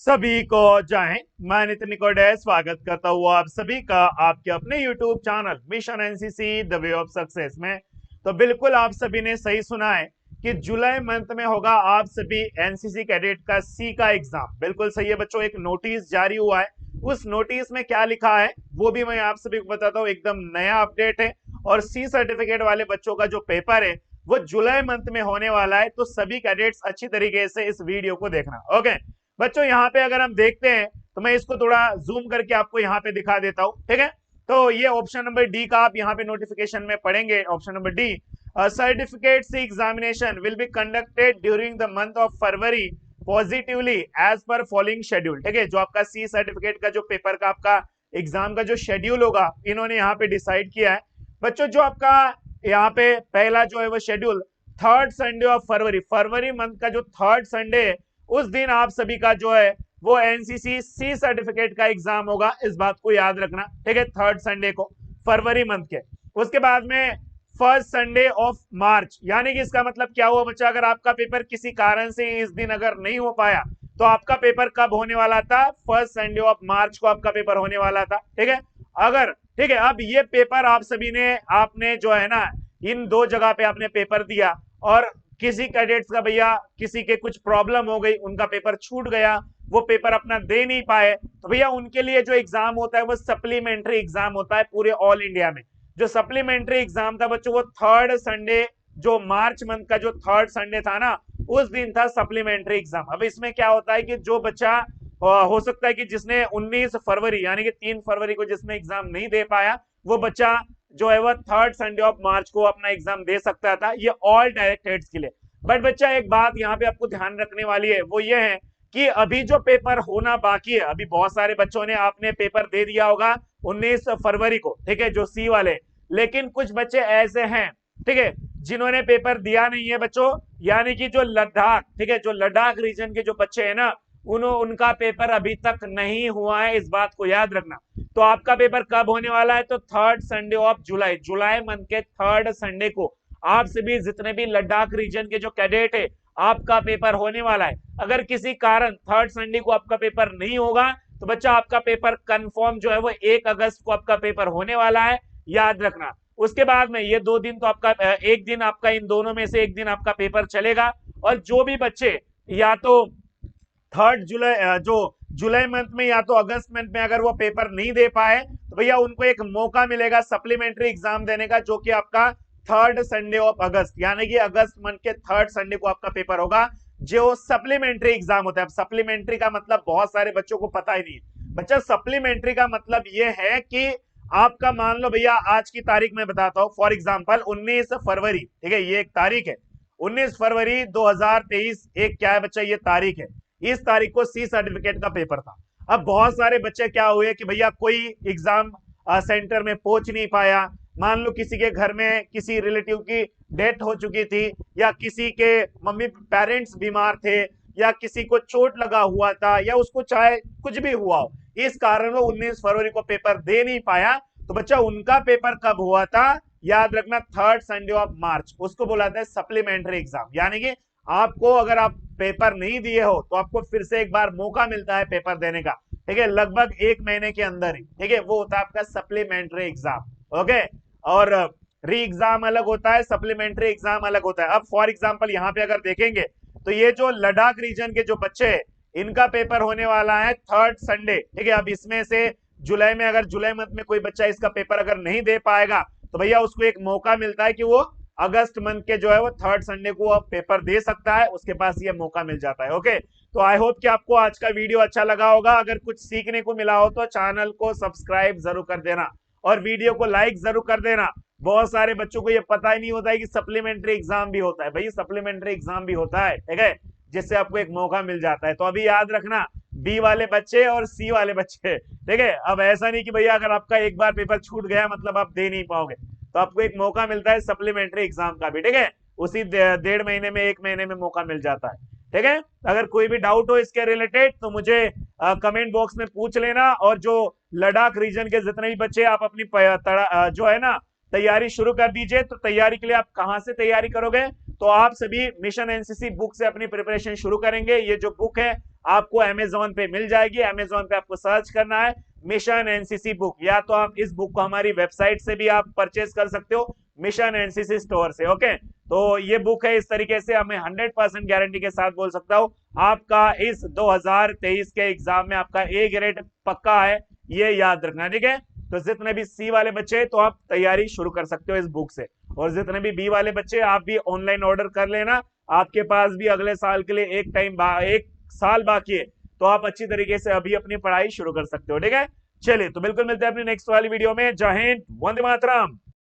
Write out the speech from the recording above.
सभी को जय हिंद। मैं नितिन निकोडे स्वागत करता हूँ आप सभी का आपके अपने YouTube channel mission NCC the way of success में। तो बिल्कुल आप सभी ने सही सुना है कि जुलाई मंथ में होगा आप सभी एनसीसी कैडेट का सी का एग्जाम। बिल्कुल सही है बच्चों, एक नोटिस जारी हुआ है। उस नोटिस में क्या लिखा है वो भी मैं आप सभी को बताता हूँ, एकदम नया अपडेट है। और सी सर्टिफिकेट वाले बच्चों का जो पेपर है वो जुलाई मंथ में होने वाला है। तो सभी कैडेट्स अच्छी तरीके से इस वीडियो को देखना। ओके बच्चों, यहाँ पे अगर हम देखते हैं तो मैं इसको थोड़ा जूम करके आपको यहाँ पे दिखा देता हूँ, ठीक है। तो ये ऑप्शन नंबर डी का आप यहाँ पे नोटिफिकेशन में पढ़ेंगे। Option number D, certificate C examination will be conducted during the month of February positively as per following schedule. ठीक है, जो आपका सी सर्टिफिकेट का जो पेपर का आपका एग्जाम का जो शेड्यूल होगा इन्होंने यहाँ पे डिसाइड किया है। बच्चों जो आपका यहाँ पे पहला जो है वो schedule third Sunday of February month का जो थर्ड संडे है उस दिन आप सभी का जो है वो एनसीसी सी सर्टिफिकेट का एग्जाम होगा। इस बात को याद रखना, ठीक है, थर्ड संडे को फरवरी मंथ के। उसके बाद में फर्स्ट संडे ऑफ मार्च, यानी कि इसका मतलब क्या हुआ बच्चा, अगर आपका पेपर किसी कारण से इस दिन अगर नहीं हो पाया तो आपका पेपर कब होने वाला था? फर्स्ट संडे ऑफ मार्च को आपका पेपर होने वाला था, ठीक है। अगर ठीक है, अब ये पेपर आप सभी ने आपने जो है ना इन दो जगह पे आपने पेपर दिया और किसी कैडेट्स का भैया किसी के कुछ प्रॉब्लम हो गई, उनका पेपर छूट गया, वो पेपर अपना दे नहीं पाए, तो भैया उनके लिए जो एग्जाम होता है वो सप्लीमेंट्री एग्जाम होता है पूरे ऑल इंडिया में। जो सप्लीमेंट्री एग्जाम था बच्चों वो थर्ड संडे, जो मार्च मंथ का जो थर्ड संडे था ना उस दिन था सप्लीमेंट्री एग्जाम। अब इसमें क्या होता है कि जो बच्चा हो सकता है कि जिसने 19 फरवरी यानी कि 3 फरवरी को जिसने एग्जाम नहीं दे पाया वो बच्चा जो है वह थर्ड संडे ऑफ मार्च को अपना एग्जाम दे सकता था। ये ऑल डायरेक्ट हेड्स के लिए। बट बच्चा एक बात यहाँ पे आपको ध्यान रखने वाली है वो ये है कि अभी जो पेपर होना बाकी है, अभी बहुत सारे बच्चों ने आपने पेपर दे दिया होगा 19 फरवरी को, ठीक है, जो सी वाले, लेकिन कुछ बच्चे ऐसे हैं, ठीक है, जिन्होंने पेपर दिया नहीं है बच्चों, यानी कि जो लद्दाख, ठीक है, जो लद्दाख रीजन के जो बच्चे हैं ना उनका पेपर अभी तक नहीं हुआ है। इस बात को याद रखना। तो आपका पेपर कब होने वाला है? तो third Sunday of July month के थर्ड संडे को आप सभी जितने भी लद्दाख रीजन के जो कैडेट है आपका पेपर होने वाला है। अगर किसी कारण थर्ड संडे को आपका पेपर नहीं होगा तो बच्चा आपका पेपर कंफर्म जो है वो 1 अगस्त को आपका पेपर होने वाला है, याद रखना। उसके बाद में ये 2 दिन तो आपका एक दिन आपका इन दोनों में से एक दिन आपका पेपर चलेगा। और जो भी बच्चे या तो थर्ड जुलाई जो जुलाई मंथ में या तो अगस्त मंथ में अगर वो पेपर नहीं दे पाए तो भैया उनको एक मौका मिलेगा सप्लीमेंट्री एग्जाम देने का, जो कि आपका थर्ड संडे ऑफ अगस्त, यानी कि अगस्त मंथ के थर्ड संडे को आपका पेपर होगा जो सप्लीमेंट्री एग्जाम होता है। अब सप्लीमेंट्री का मतलब बहुत सारे बच्चों को पता ही नहीं है। बच्चा सप्लीमेंट्री का मतलब ये है कि आपका मान लो भैया आज की तारीख में बताता हूं, फॉर एग्जाम्पल 19 फरवरी, ठीक है, ये एक तारीख है, 19 फरवरी 2023 एक क्या है बच्चा, ये तारीख है। इस तारीख को सी सर्टिफिकेट का पेपर था। अब बहुत सारे बच्चे क्या हुए कि भैया कोई एग्जाम सेंटर में पहुंच नहीं पाया, मान लो किसी के घर में किसी रिलेटिव की डेथ हो चुकी थी, या किसी के मम्मी पेरेंट्स बीमार थे, या किसी को चोट लगा हुआ था, या उसको चाहे कुछ भी हुआ हो, इस कारण वो 19 फरवरी को पेपर दे नहीं पाया। तो बच्चा उनका पेपर कब हुआ था? याद रखना, थर्ड संडे ऑफ मार्च, उसको बोला जाता है सप्लीमेंट्री एग्जाम। यानी कि आपको अगर आप पेपर नहीं दिए हो तो आपको फिर से एक बार मौका मिलता है पेपर देने का, ठीक है, लगभग 1 महीने के अंदर ही, ठीक है, वो होता है आपका सप्लीमेंट्री एग्जाम। ओके, और री एग्जाम अलग होता है, सप्लीमेंट्री एग्जाम अलग होता है। अब फॉर एग्जाम्पल यहाँ पे अगर देखेंगे तो ये जो लद्दाख रीजन के जो बच्चे हैं इनका पेपर होने वाला है थर्ड संडे, ठीक है। अब इसमें से जुलाई में अगर जुलाई मंथ में कोई बच्चा इसका पेपर अगर नहीं दे पाएगा तो भैया उसको एक मौका मिलता है कि वो अगस्त मंथ के जो है वो थर्ड संडे को आप पेपर दे सकता है, उसके पास ये मौका मिल जाता है। ओके, तो आई होप कि आपको आज का वीडियो अच्छा लगा होगा। अगर कुछ सीखने को मिला हो तो चैनल को सब्सक्राइब जरूर कर देना और वीडियो को लाइक जरूर कर देना। बहुत सारे बच्चों को ये पता ही नहीं होता है कि सप्लीमेंट्री एग्जाम भी होता है। भाई सप्लीमेंट्री एग्जाम भी होता है, ठीक है, जिससे आपको एक मौका मिल जाता है। तो अभी याद रखना, बी वाले बच्चे और सी वाले बच्चे, ठीक है। अब ऐसा नहीं कि भैया अगर आपका एक बार पेपर छूट गया मतलब आप दे नहीं पाओगे, तो आपको एक मौका मिलता है सप्लीमेंट्री एग्जाम का भी, ठीक है, उसी 1.5 महीने में 1 महीने में मौका मिल जाता है, ठीक है। अगर कोई भी डाउट हो इसके रिलेटेड तो मुझे कमेंट बॉक्स में पूछ लेना। और जो लद्दाख रीजन के जितने भी बच्चे आप अपनी जो है ना तैयारी शुरू कर दीजिए। तो तैयारी के लिए आप कहां से तैयारी करोगे? तो आप सभी मिशन एनसीसी बुक से अपनी प्रिपरेशन शुरू करेंगे। ये जो बुक है आपको अमेजोन पे मिल जाएगी। अमेजोन पे आपको सर्च करना है मिशन एनसीसी बुक, या तो आप इस बुक को हमारी वेबसाइट से भी आप परचेज कर सकते हो, मिशन एनसीसी स्टोर से। ओके, तो ये बुक है, इस तरीके से हमें 100% गारंटी के साथ बोल सकता हूं आपका इस 2023 के एग्जाम में आपका ए ग्रेड पक्का है, ये याद रखना, ठीक है। तो जितने भी सी वाले बच्चे तो आप तैयारी शुरू कर सकते हो इस बुक से, और जितने भी बी वाले बच्चे आप भी ऑनलाइन ऑर्डर कर लेना, आपके पास भी अगले साल के लिए एक साल बाकी है, तो आप अच्छी तरीके से अभी अपनी पढ़ाई शुरू कर सकते हो, ठीक है। चलिए, तो बिल्कुल मिलते हैं अपनी नेक्स्ट वाली वीडियो में। जय हिंद, वंदे मातरम।